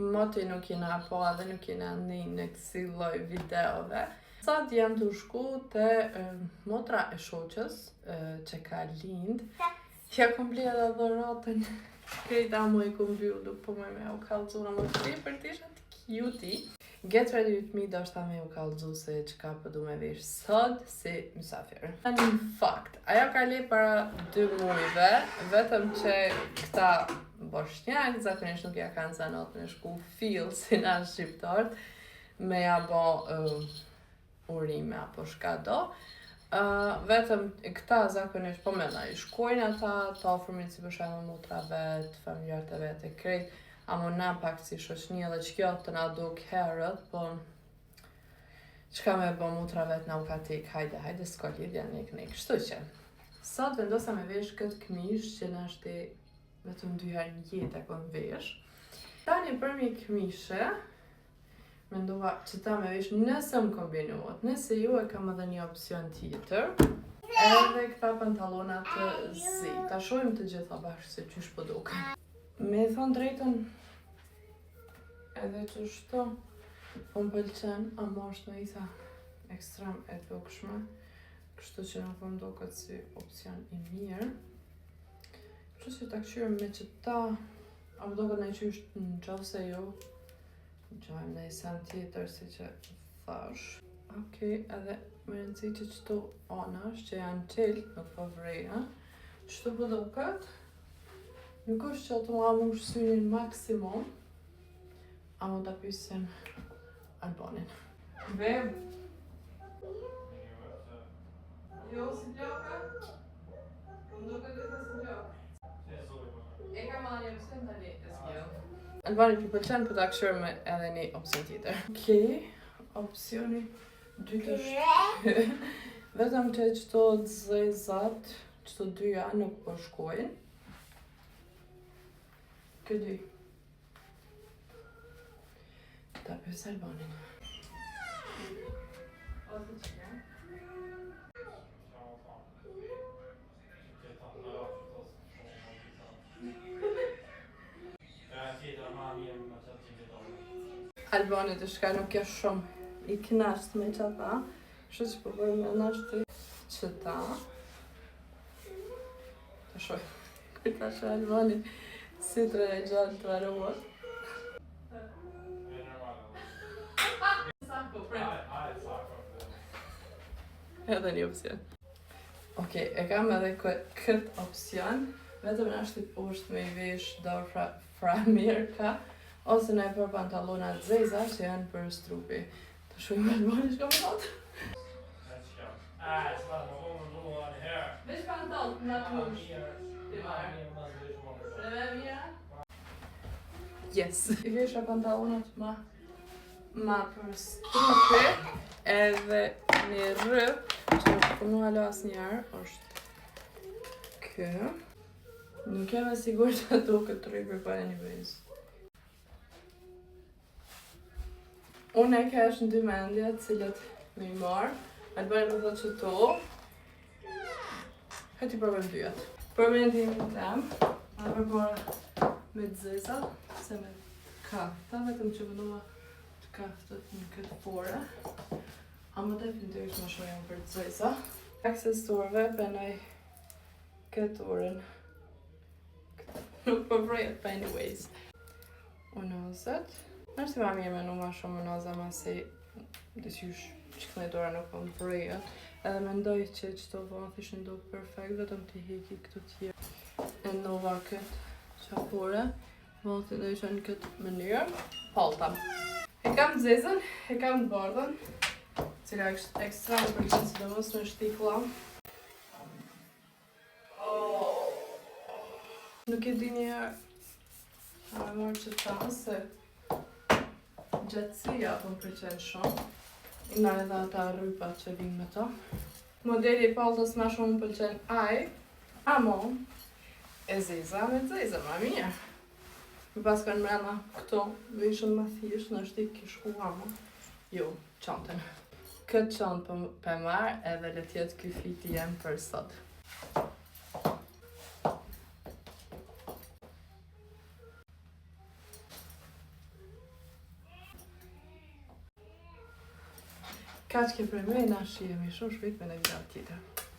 moti nuk jena po edhe nuk jena në kësi lloj videove. Sot jam të shku të motra e shoqës që ka lind. Ja kom bler edhe dhuratën. Krejta mu i kom byllu, po me u kallëzuna më të për t'isha të cute. Get ready with me, do shta me u kallëzu se qka po du me vesh sot si mysafir. Në fakt, ajo ka li para 2 mujve, vetëm që këta boshnjak zakonisht nuk ja kanë zanot në shku fill si na shqiptarët me ja bo urime apo shka do. Vetëm këta zakonisht po me i shkojnë ata, të ofërmit si për shemë motra vet, familjarët e vet e krejt, amo na pak si shoqni edhe që kjo të na duk herët, po qka me bo motra vet na u ka tik, hajde s'ka lidhja nik. Kështu që, sot vendosa me vesh këtë këmish që na shte vetëm 2 herë në jetë e kon vesh. Tani për mi këmishe, mendova që ta me vesh nëse më kombinuat, nëse ju e kam edhe një opcion tjetër, edhe këta pantalona të zi. Ta shojmë të gjitha bashkë se qysh po duke. Me thonë drejtën, edhe që shto, po më pëlqen, ama është në isa ekstrem e dukshme, kështu që nuk më duket si opcion i mirë. Kështu që ta këshyrim me që ta, a më duket në qysh në qovë se ju, gjojmë në sen tjetër si që thash. Okej, edhe më rëndësi që qëtu anash që janë qilt, nuk po vrejnë, qëtu po duket. Nuk është që ato ma më shësynin maksimum, a më të pysin Albanin. Beb! Jo, si pjaka? Më duke të si pjaka. E ka ma një opcion të një e s'gjo. Albanin për pëlqen për të akshur me edhe një opcion tjetër. Okej, opcioni dytë është vetëm që qëto dzezat, qëto dyja nuk po shkojnë. Këdy. Ta pës Albanin. Ose që ka? Albani të shka nuk e shumë i knasht me qata, kështu që po bërë me nashtë që ta. Të shoj. Këta shë Albani si të e gjatë të varuar. Edhe një opcion. Okej, e kam edhe këtë opcion, vetëm në ashtë të poshtë me i vesh dorë fra Amerika, ose në e për pantalona të zeza që janë për strupi. Të shujmë Albani shka më thotë. Vesh pantal, në të mush. Ti marë. Preve mira? Yes. I vesha pantalonat ma për strupi, edhe një rëp që nuk punu alo as njerë, është kë. Nuk jam e sigur që ato këtë rëpër pa anyways. Unë e kesh në 2 mendja cilët me i marë. Albani më thotë që to. Hajti përbëm 2-at. Për mendim në tem, a përbora me të zeza, se me kafta, vetëm që vënua të kaftët në këtë fore. A më definitivisht më shojnë për të zeza. Aksesuarve bënaj këtë orën. Nuk përvrejët pa anyways. Unozët. Nërsi ma mirë me nu ma shumë unoza ma si disysh që këne dora nuk më vrejët. Edhe mendoj që qëto vënë ishin do perfekt, vetëm t'i heki këtu tjerë. E nova këtë qapore, vënë t'i dojshën në këtë mënyrë. Palta. E kam të zezën, e kam të bardhën, cila është ekstra në përgjën si dhe mos në shtikla. Nuk e di njerë, a me marrë që ta, se gjatësia po më përqenë shumë. Nga edhe ata rrypat që vinë me ta. Modeli i paltës ma shumë më pëlqen aj, amo e zeza me zeza ma mirë. Më pas kanë mrena këto, vishën ma thjesht, në shtik kishku amo. Jo, qantën. Këtë qantë për marë edhe le tjetë ky fiti jem për sot. Kaq ke prej me, na shihemi shumë shpejt me në video tjetër.